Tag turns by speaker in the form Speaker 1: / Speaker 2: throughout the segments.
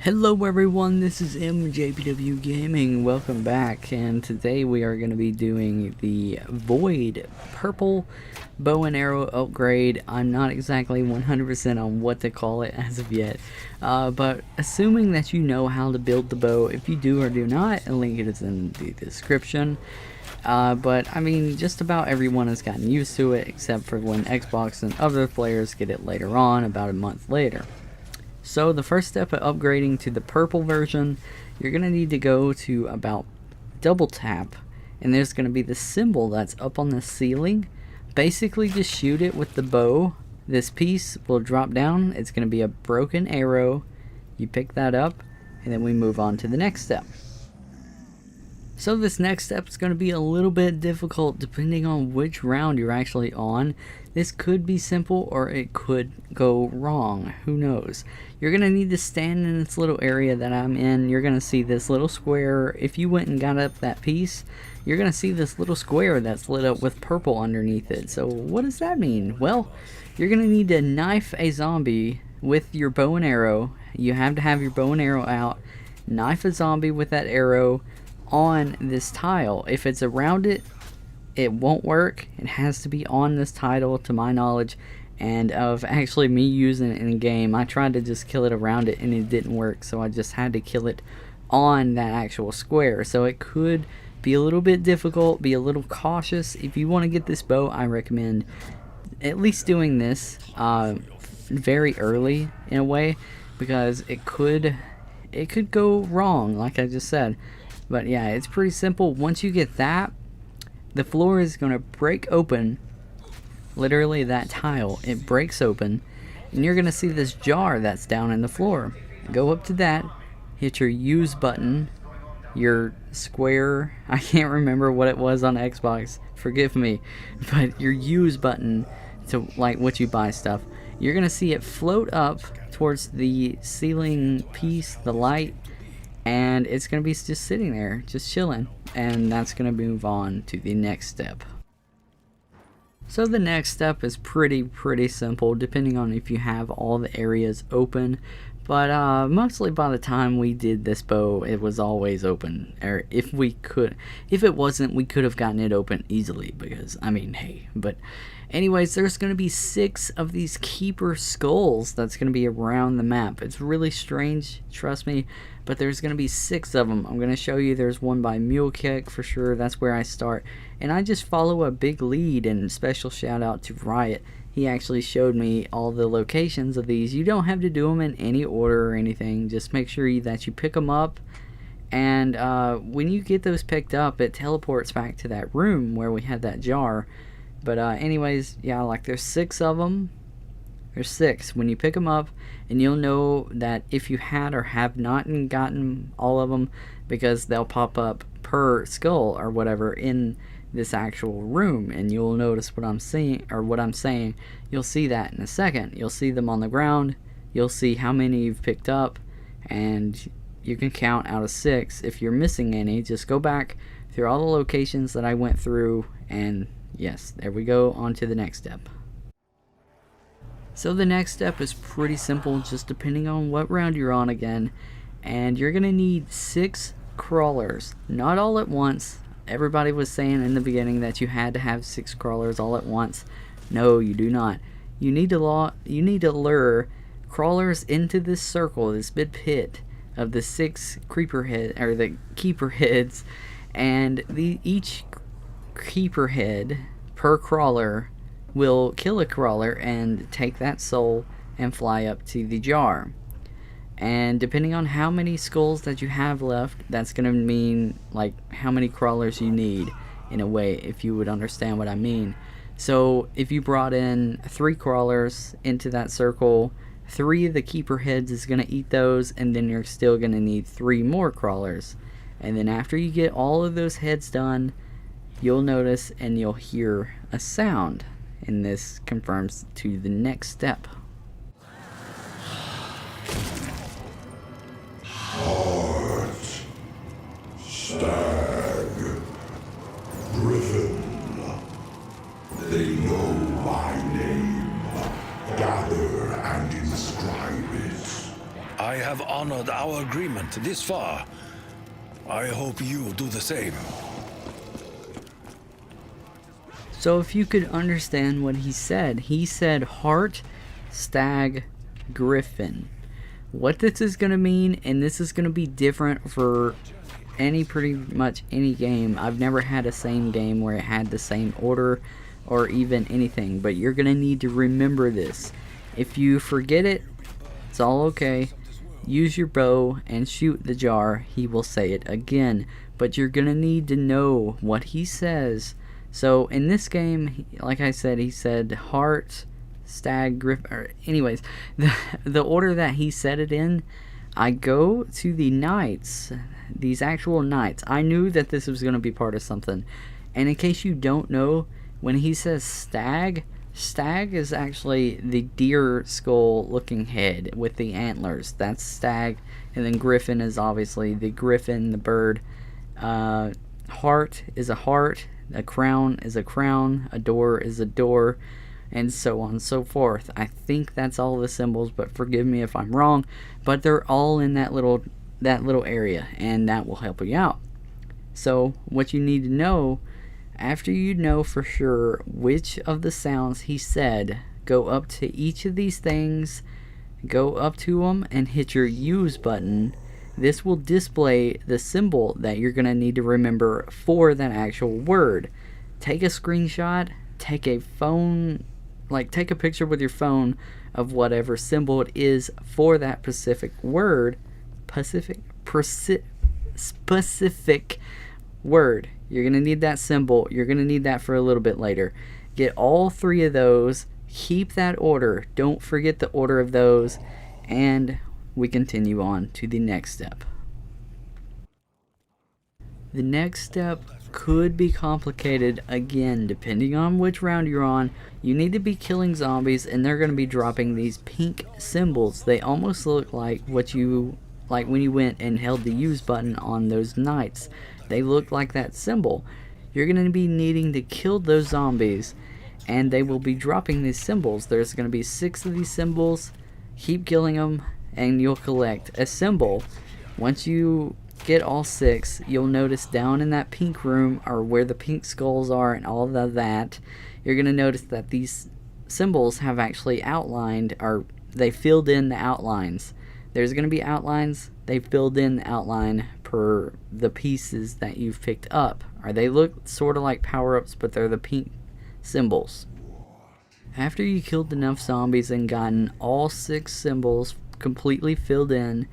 Speaker 1: Hello everyone, this is MJPWGaming. Welcome back, and today we are going to be doing the Void Purple Bow and Arrow upgrade. I'm not exactly 100% on what to call it as of yet, but assuming that you know how to build the bow, if you do or do not, a link is in the description. But I mean, just about everyone has gotten used to it, except for when Xbox and other players get it later on, about a month later. So the first step of upgrading to the purple version, you're going to need to go to about double tap, and there's going to be the symbol that's up on the ceiling. Basically just shoot it with the bow. This piece will drop down. It's going to be a broken arrow. You pick that up, and then we move on to the next step. So this next step is going to be a little bit difficult depending on which round you're actually on. This could be simple or it could go wrong. Who knows? You're going to need to stand in this little area that I'm in. You're going to see this little square. If you went and got up that piece, you're going to see this little square that's lit up with purple underneath it. So what does that mean? Well, you're going to need to knife a zombie with your bow and arrow. You have to have your bow and arrow out. Knife a zombie with that arrow on this tile. If it's around it, it won't work. It has to be on this tile, to my knowledge, and of actually me using it in a game. I tried to just kill it around it and it didn't work, so I just had to kill it on that actual square. So it could be a little bit difficult. Be a little cautious. If you want to get this bow, I recommend at least doing this very early in a way, because it could go wrong, like I just said. But yeah, it's pretty simple. Once you get that, the floor is going to break open. Literally, that tile, it breaks open, and you're going to see this jar that's down in the floor. Go up to that, hit your use button, your square, I can't remember what it was on Xbox, forgive me, but your use button to like what you buy stuff. You're going to see it float up towards the ceiling piece, the light, and it's going to be just sitting there, just chilling, and that's going to move on to the next step. So the next step is pretty simple, depending on if you have all the areas open, but mostly by the time we did this bow, it was always open. Or if it wasn't, we could have gotten it open easily, because I mean, hey. But anyways, there's going to be 6 of these keeper skulls that's going to be around the map. It's really strange, trust me, but there's going to be 6 of them. I'm going to show you. There's one by Mule Kick for sure. That's where I start, and I just follow a big lead. And special shout out to Riot. He actually showed me all the locations of these. You don't have to do them in any order or anything. Just make sure that you pick them up, and when you get those picked up, it teleports back to that room where we had that jar. But anyways, yeah, like there's 6 of them. There's 6 when you pick them up, and you'll know that if you had or have not gotten all of them, because they'll pop up per skull or whatever in this actual room, and you'll notice what I'm seeing, or what I'm saying. You'll see that in a second. You'll see them on the ground. You'll see how many you've picked up, and you can count out of 6. If you're missing any, just go back through all the locations that I went through, and yes, there we go, on to the next step. So the next step is pretty simple, just depending on what round you're on again, and you're gonna need 6 crawlers, not all at once. Everybody was saying in the beginning that you had to have 6 crawlers all at once. No, you do not. You need to lure crawlers into this circle, this big pit of the 6 creeper head, or the keeper heads, and each keeper head per crawler will kill a crawler and take that soul and fly up to the jar. And depending on how many skulls that you have left, that's going to mean like how many crawlers you need, in a way, if you would understand what I mean. So if you brought in 3 crawlers into that circle, 3 of the keeper heads is going to eat those, and then you're still going to need 3 more crawlers. And then after you get all of those heads done, you'll notice and you'll hear a sound, and this confirms to the next step.
Speaker 2: Heart, stag, griffin, they know my name. Gather and inscribe it.
Speaker 3: I have honored our agreement this far. I hope you do the same.
Speaker 1: So if you could understand what he said heart, stag, griffin. What this is going to mean, and this is going to be different for pretty much any game. I've never had a same game where it had the same order or even anything, but you're going to need to remember this. If you forget it, it's all okay. Use your bow and shoot the jar. He will say it again, but you're going to need to know what he says. So in this game, like I said, he said heart, stag, griffin. Anyways, the order that he said it in, I go to the knights, these actual knights. I knew that this was going to be part of something. And in case you don't know, when he says stag, stag is actually the deer skull looking head with the antlers. That's stag. And then griffin is obviously the griffin, the bird. Heart is a heart. A crown is a crown. A door is a door. And so on and so forth. I think that's all the symbols, but forgive me if I'm wrong. But they're all in that little area, and that will help you out. So what you need to know, after you know for sure which of the sounds he said, go up to each of these things, go up to them and hit your use button. This will display the symbol that you're going to need to remember for that actual word. Take a screenshot, take a picture with your phone of whatever symbol it is for that specific word. Specific word. You're going to need that symbol. You're going to need that for a little bit later. Get all three of those. Keep that order. Don't forget the order of those. And we continue on to the next step. The next step could be complicated again depending on which round you're on. You need to be killing zombies, and they're going to be dropping these pink symbols. They almost look like when you went and held the use button on those knights. They look like that symbol. You're going to be needing to kill those zombies, and they will be dropping these symbols. There's going to be 6 of these symbols. Keep killing them and you'll collect a symbol. Once you get all 6, you'll notice down in that pink room, or where the pink skulls are and all of that, you're going to notice that these symbols have actually outlined, or they filled in the outlines. There's going to be outlines. They filled in the outline per the pieces that you've picked up. Or they look sort of like power-ups, but they're the pink symbols. After you killed enough zombies and gotten all 6 symbols completely filled in,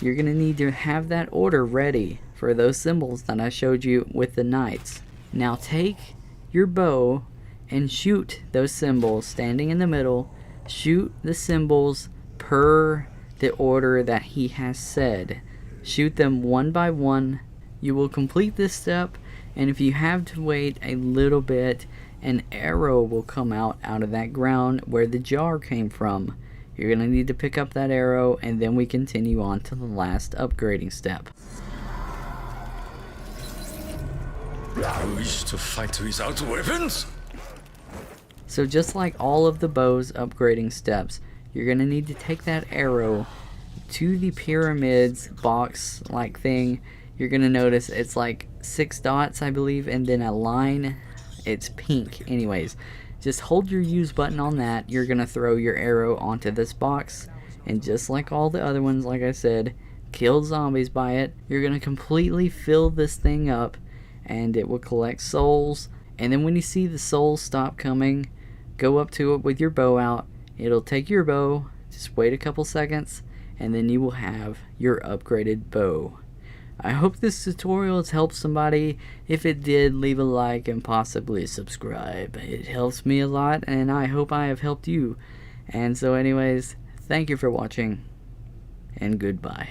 Speaker 1: you're going to need to have that order ready for those symbols that I showed you with the knights. Now take your bow and shoot those symbols standing in the middle. Shoot the symbols per the order that he has said. Shoot them one by one. You will complete this step, and if you have to wait a little bit, an arrow will come out of that ground where the jar came from. You're going to need to pick up that arrow, and then we continue on to the last upgrading step.
Speaker 3: I wish to fight without weapons.
Speaker 1: So just like all of the bow's upgrading steps, you're going to need to take that arrow to the pyramids box like thing. You're going to notice it's like 6 dots, I believe, and then a line. It's pink. Anyways, just hold your use button on that. You're going to throw your arrow onto this box, and just like all the other ones, like I said, kill zombies by it. You're going to completely fill this thing up, and it will collect souls. And then when you see the souls stop coming, go up to it with your bow out. It'll take your bow, just wait a couple seconds, and then you will have your upgraded bow. I hope this tutorial has helped somebody. If it did, leave a like and possibly subscribe. It helps me a lot, and I hope I have helped you. And so anyways, thank you for watching, and goodbye.